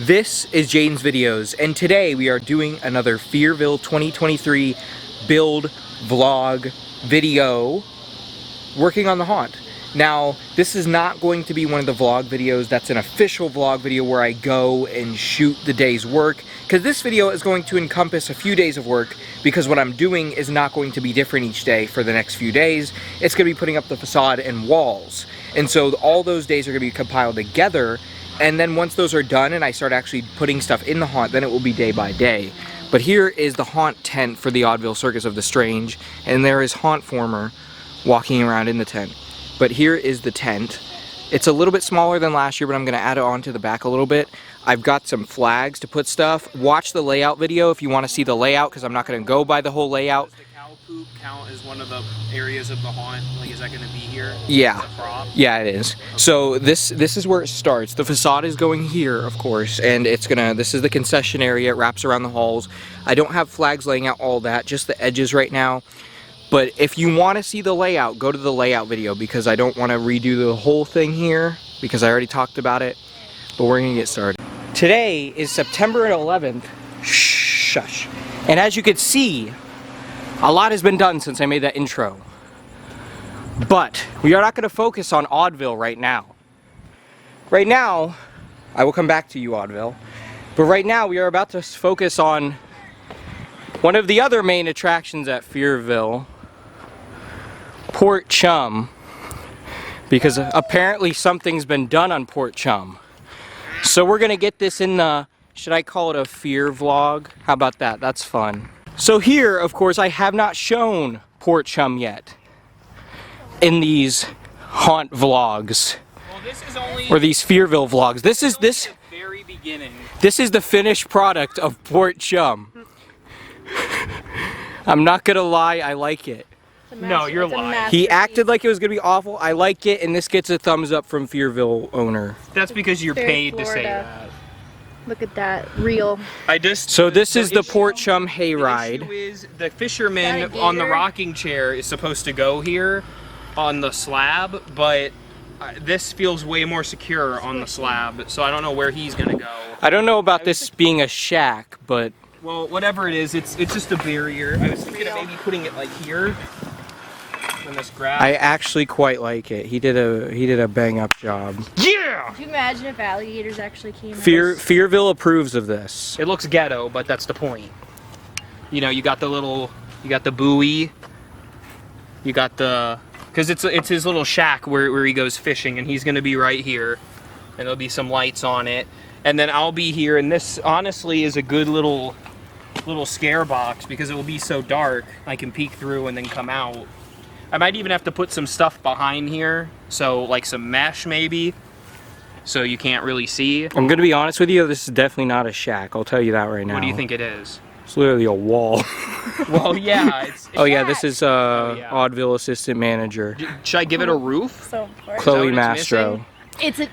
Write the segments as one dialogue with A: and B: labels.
A: This is Jaden's Videos, and today we are doing another Fearville 2023 build vlog video working on the haunt. Now, this is not going to be one of the vlog videos that's an official vlog video where I go and shoot the day's work, because this video is going to encompass a few days of work, because what I'm doing is not going to be different each day for the next few days. It's going to be putting up the facade and walls, and so all those days are going to be compiled together. And then once those are done and I start actually putting stuff in the haunt, then it will be day by day. But here is the haunt tent for the Oddville Circus of the Strange, and there is Haunt Former walking around in the tent. But here is the tent. It's a little bit smaller than last year, but I'm going to add it on to the back a little bit. I've got some flags to put stuff. Watch the layout video if you want to see the layout, because I'm not going to go by the whole layout.
B: Does the cow poop count as one of the areas of the haunt? Like, is that going to be here?
A: Yeah. Yeah, it is. Okay. So this is where it starts. The facade is going here, of course, and it's gonna, this is the concession area. It wraps around the halls. I don't have flags laying out all that, just the edges right now. But if you want to see the layout, go to the layout video, because I don't want to redo the whole thing here, because I already talked about it. But we're gonna get started. Today is September 11th. Shush. And as you can see, a lot has been done since I made that intro. But we are not going to focus on Oddville right now. Right now, I will come back to you, Oddville. But right now, we are about to focus on one of the other main attractions at Fearville, Port Chum. Because apparently something's been done on Port Chum. So we're going to get this in the, should I call it a fear vlog? How about that? That's fun. So here, of course, I have not shown Port Chum yet in these haunt vlogs.
B: Well, this is only,
A: or these Fearville vlogs. This is
B: the very beginning.
A: This is the finished product of Port Chum. I'm not gonna lie, I like it.
B: No, you're lying.
A: He acted like it was gonna be awful. I like it, and this gets a thumbs up from Fearville owner.
B: That's because you're paid to say that.
C: Look at that, real.
A: So this is the Port Chum hayride.
B: The issue is the fisherman on the rocking chair is supposed to go here on the slab, but this feels way more secure on the slab, so I don't know where he's gonna go.
A: I don't know about this being a shack, but
B: well, whatever it is, it's just a barrier. I was thinking of maybe putting it like here. This grab.
A: I actually quite like it. He did a bang up job.
B: Yeah!
C: Could you imagine if alligators actually came out?
A: Fearville approves of this.
B: It looks ghetto, but that's the point. You know, you got the buoy. You got the, because it's his little shack where he goes fishing, and he's gonna be right here, and there'll be some lights on it, and then I'll be here, and this honestly is a good little scare box because it will be so dark. I can peek through and then come out. I might even have to put some stuff behind here, so like some mesh maybe, so you can't really see.
A: I'm gonna be honest with you, this is definitely not a shack, I'll tell you that right now.
B: What do you think it is?
A: It's literally a wall.
B: Well, yeah. It's
A: oh yeah, this is Oddville assistant manager.
B: Should I give it a roof?
C: So
A: Chloe Mastro.
C: It's a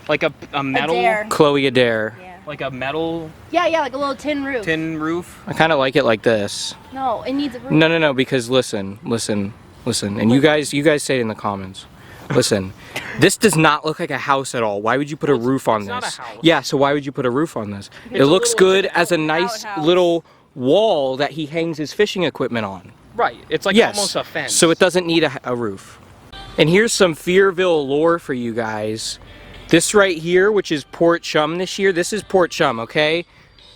B: like a metal.
C: Adair.
A: Chloe Adair.
C: Yeah.
B: Like a metal.
C: Yeah, like a little tin roof.
B: Tin roof.
A: I kind of like it like this.
C: No, it needs a roof.
A: No, because listen, and you guys say it in the comments. Listen, this does not look like a house at all. Why would you put a roof on this?
B: Not a house.
A: Yeah, so why would you put a roof on this? It looks good as a nice little wall that he hangs his fishing equipment on.
B: Right, it's like almost a fence.
A: So it doesn't need a roof. And here's some Fearville lore for you guys. This right here, which is Port Chum this year, this is Port Chum, okay?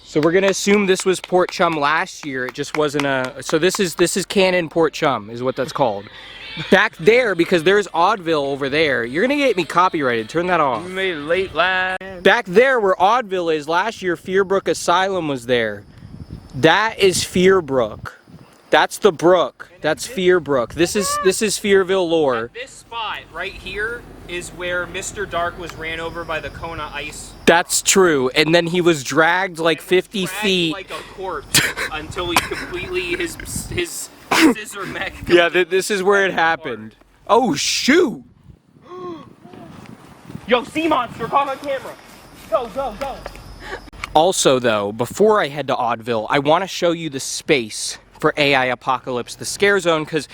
A: So we're gonna assume this was Port Chum last year. It just wasn't a. So this is canon Port Chum, is what that's called. Back there, because there's Oddville over there. You're gonna get me copyrighted. Turn that off.
B: You made it late last.
A: Back there, where Oddville is, last year Fearbrook Asylum was there. That is Fearbrook. That's the brook. That's Fearbrook. This is Fearville lore.
B: At this spot right here is where Mr. Dark was ran over by the Kona ice.
A: That's true. And then he was dragged like 50 feet.
B: Like a corpse until he completely his scissor mech.
A: Yeah, this is where it happened. Oh shoot!
B: Yo, sea monster, caught on camera. Go.
A: Also though, before I head to Oddville, I want to show you the space for AI Apocalypse, the scare zone, because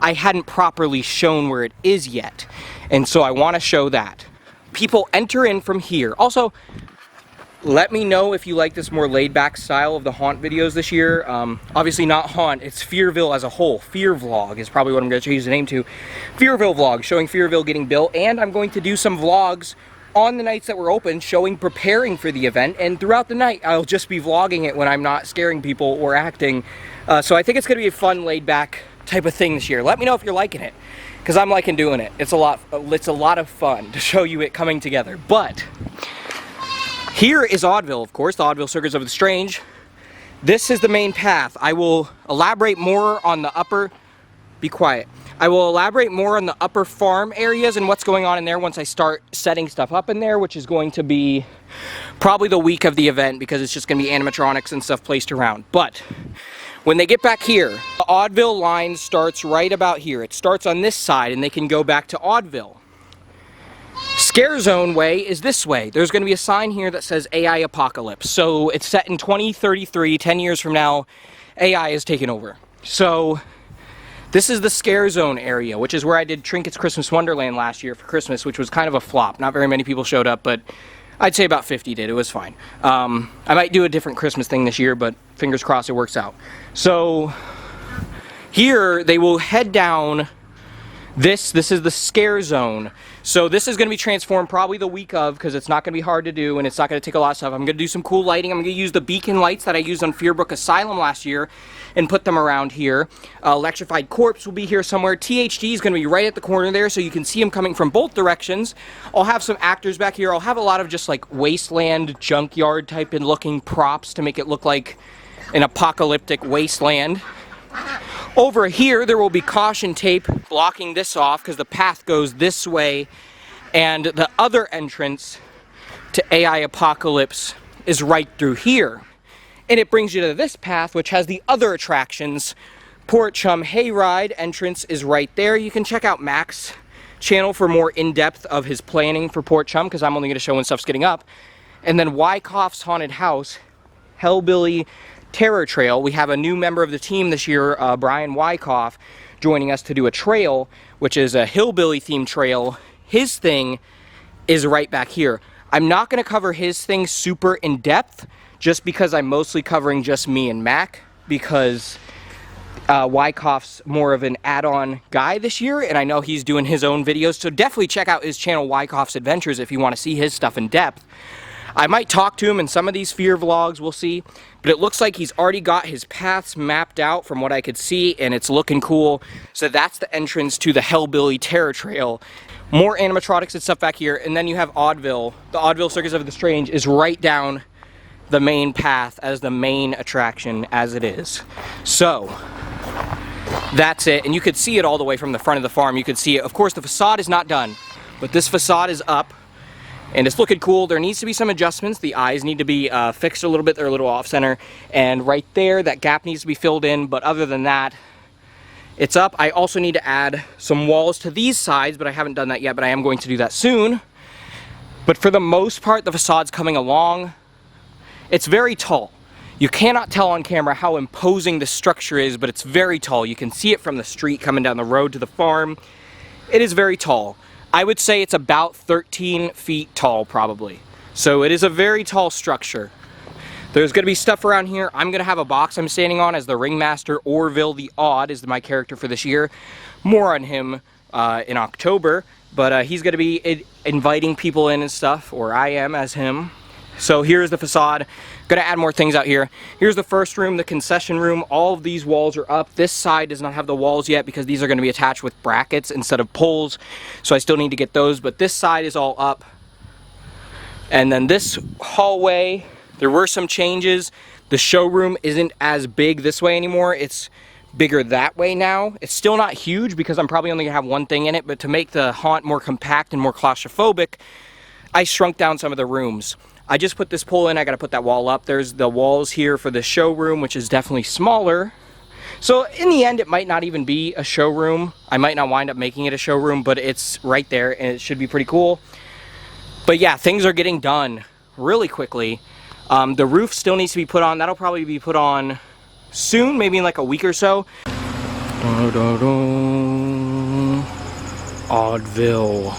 A: I hadn't properly shown where it is yet. And so I want to show that. People enter in from here. Also, let me know if you like this more laid-back style of the haunt videos this year. Obviously not haunt, it's Fearville as a whole. Fearvlog is probably what I'm going to change the name to. Fearville vlog, showing Fearville getting built, and I'm going to do some vlogs on the nights that we're open, showing preparing for the event, and throughout the night I'll just be vlogging it when I'm not scaring people or acting. So I think it's going to be a fun, laid-back type of thing this year. Let me know if you're liking it, because I'm liking doing it. It's a lot of fun to show you it coming together. But here is Oddville, of course, the Oddville Circus of the Strange. This is the main path. I will elaborate more on the upper... Be quiet. I will elaborate more on the upper farm areas and what's going on in there once I start setting stuff up in there, which is going to be probably the week of the event, because it's just going to be animatronics and stuff placed around. But when they get back here, the Oddville line starts right about here. It starts on this side and they can go back to Oddville. Scare Zone way is this way. There's going to be a sign here that says AI Apocalypse. So it's set in 2033, 10 years from now, AI is taking over. So this is the Scare Zone area, which is where I did Trinket's Christmas Wonderland last year for Christmas, which was kind of a flop. Not very many people showed up, but I'd say about 50 did. It was fine. I might do a different Christmas thing this year, but fingers crossed it works out. So here they will head down this is the Scare Zone. So this is going to be transformed probably the week of, because it's not going to be hard to do and it's not going to take a lot of stuff. I'm going to do some cool lighting. I'm going to use the beacon lights that I used on Fearbrook Asylum last year and put them around here. Electrified Corpse will be here somewhere. THD is going to be right at the corner there, so you can see him coming from both directions. I'll have some actors back here. I'll have a lot of just like wasteland, junkyard type and looking props to make it look like an apocalyptic wasteland. Over here, there will be caution tape blocking this off because the path goes this way, and the other entrance to AI Apocalypse is right through here. And it brings you to this path, which has the other attractions. Port Chum Hayride entrance is right there. You can check out Mac's channel for more in-depth of his planning for Port Chum, because I'm only going to show when stuff's getting up. And then Wyckoff's Haunted House, Hellbilly Terror Trail. We have a new member of the team this year, Brian Wyckoff, joining us to do a trail, which is a hillbilly themed trail. His thing is right back here. I'm not going to cover his thing super in depth, just because I'm mostly covering just me and Mac, because Wyckoff's more of an add-on guy this year, and I know he's doing his own videos, so definitely check out his channel, Wyckoff's Adventures, if you want to see his stuff in depth. I might talk to him in some of these Fear vlogs, we'll see, but it looks like he's already got his paths mapped out from what I could see, and it's looking cool. So that's the entrance to the Hellbilly Terror Trail. More animatronics and stuff back here, and then you have Oddville. The Oddville Circus of the Strange is right down the main path as the main attraction as it is. So that's it, and you could see it all the way from the front of the farm. You could see it. Of course, the facade is not done, but this facade is up. And it's looking cool. There needs to be some adjustments. The eyes need to be fixed a little bit. They're a little off center. And right there, that gap needs to be filled in. But other than that, it's up. I also need to add some walls to these sides, but I haven't done that yet, but I am going to do that soon. But for the most part, the facade's coming along. It's very tall. You cannot tell on camera how imposing the structure is, but it's very tall. You can see it from the street coming down the road to the farm. It is very tall. I would say it's about 13 feet tall, probably. So it is a very tall structure. There's going to be stuff around here. I'm going to have a box I'm standing on as the Ringmaster. Orville the Odd is my character for this year. More on him in October. But he's going to be inviting people in and stuff, or I am as him. So here's the facade. Going to add more things out here. Here's the first room, the concession room. All of these walls are up. This side does not have the walls yet because these are going to be attached with brackets instead of poles. So I still need to get those, but this side is all up. And then this hallway, there were some changes. The showroom isn't as big this way anymore. It's bigger that way now. It's still not huge because I'm probably only going to have one thing in it, but to make the haunt more compact and more claustrophobic, I shrunk down some of the rooms. I just put this pole in, I gotta put that wall up. There's the walls here for the showroom, which is definitely smaller. So in the end, it might not even be a showroom. I might not wind up making it a showroom, but it's right there and it should be pretty cool. But yeah, things are getting done really quickly. The roof still needs to be put on. That'll probably be put on soon, maybe in like a week or so. Oddville.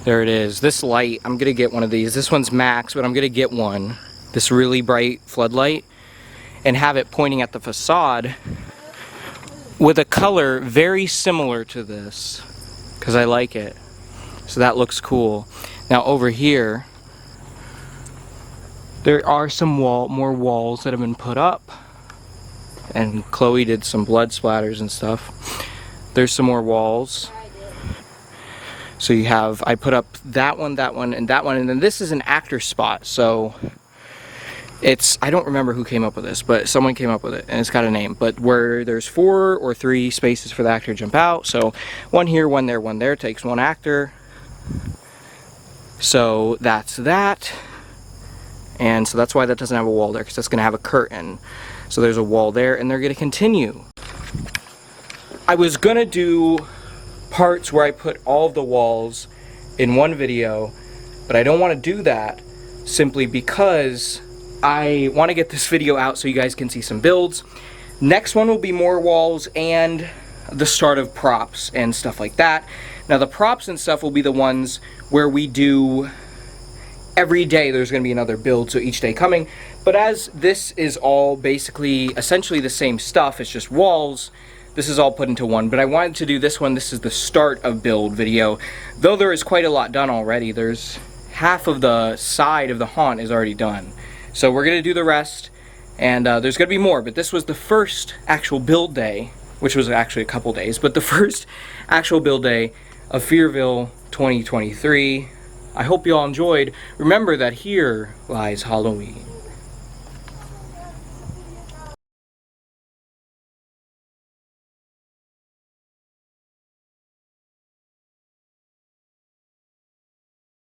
A: There it is. This light, I'm gonna get one of these. This one's max, but I'm gonna get one. This really bright floodlight, and have it pointing at the facade with a color very similar to this, because I like it. So that looks cool. Now over here, there are some more walls that have been put up, and Chloe did some blood splatters and stuff. There's some more walls. So you have, I put up that one, and that one, and then this is an actor spot. So it's, I don't remember who came up with this, but someone came up with it, and it's got a name. But where there's 4 or 3 spaces for the actor to jump out. So one here, one there, takes one actor. So that's that. And so that's why that doesn't have a wall there, because that's gonna have a curtain. So there's a wall there, and they're gonna continue. I was gonna do parts where I put all of the walls in one video, but I don't want to do that simply because I want to get this video out so you guys can see some builds. Next one will be more walls and the start of props and stuff like that. Now the props and stuff will be the ones where we do every day. There's going to be another build, so each day coming. But as this is all basically essentially the same stuff, it's just walls, this is all put into one. But I wanted to do this one. This is the start of build video. Though there is quite a lot done already. There's half of the side of the haunt is already done. So we're going to do the rest, and there's going to be more. But this was the first actual build day, which was actually a couple days, but the first actual build day of Fearville 2023. I hope you all enjoyed. Remember that here lies Halloween.